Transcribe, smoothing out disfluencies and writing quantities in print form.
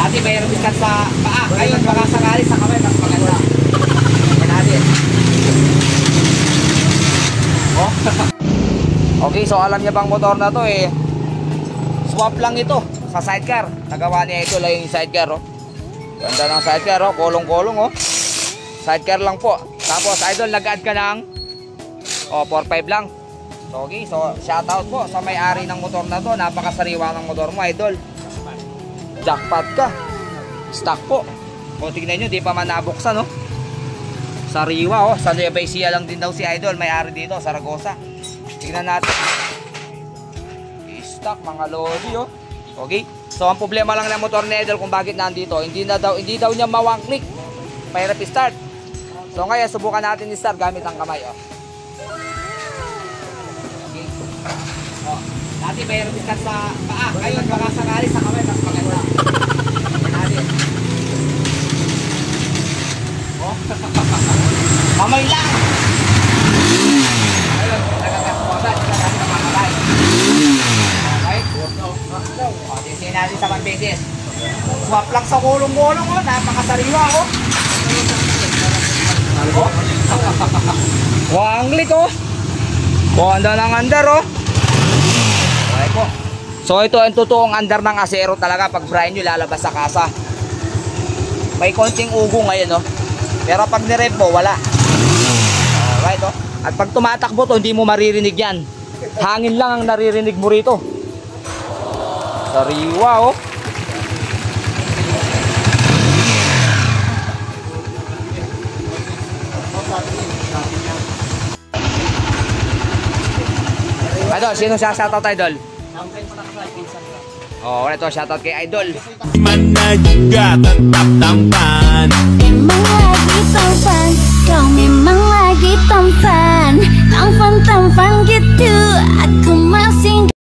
Dati mayroon diskat sa paa. Ngayon baka sakali sa kamay mas maganda. Yan natin. Oh. Okay, so alam niya bang motor na to eh, swap lang ito sa sidecar. Nagawa niya ito lang yung sidecar, oh. Ganda ng sidecar, oh. Kolong-kolong, oh. Sidecar lang po. Tapos idol, nag-add ka ng 4.5 lang. So, okay, so shoutout po sa may-ari ng motor na to. Napakasariwa ng motor mo, idol. Jackpot ka. Stock po. O tignan nyo, di pa man nabuksan, oh. Sariwa, oh. Sa Nueva Ecija lang din daw si idol, may-ari dito, Zaragoza. Tignan natin. I-stock mga lodi, oh. Okay? So ang problema lang ng motor ni idol kung bakit nandito, hindi daw niya mawang-click. Mahirap i-start. So ngayon subukan natin i-start gamit ang kamay, oh. Okay. Oh, dati mayroon diskat sa paa. Ngayon baka sakali sa kamay mas maganda. Yan natin. Oh. Kamay lang. Ayun, nagkakaswagan. Kasi nakakalay. Okay? O, tisin natin sa pambeses. Swap lang sa kulong-kulong, oh. Napakasariwa, oh. Oh. Wanglik, oh. Ganda ng andar, oh. Okay po. So ito ang totoong andar ng asero talaga. Pag brine nyo lalabas sa kasa. May konting ugo ngayon, oh. Pero pag nirep mo, wala. Alright, oh. At pag tumatakbo to, hindi mo maririnig yan. Hangin lang ang naririnig mo rito. Sariwa, oh. Idol, sino siya shoutout, idol? Oh, ito shoutout kay idol. Managatan tap tampan.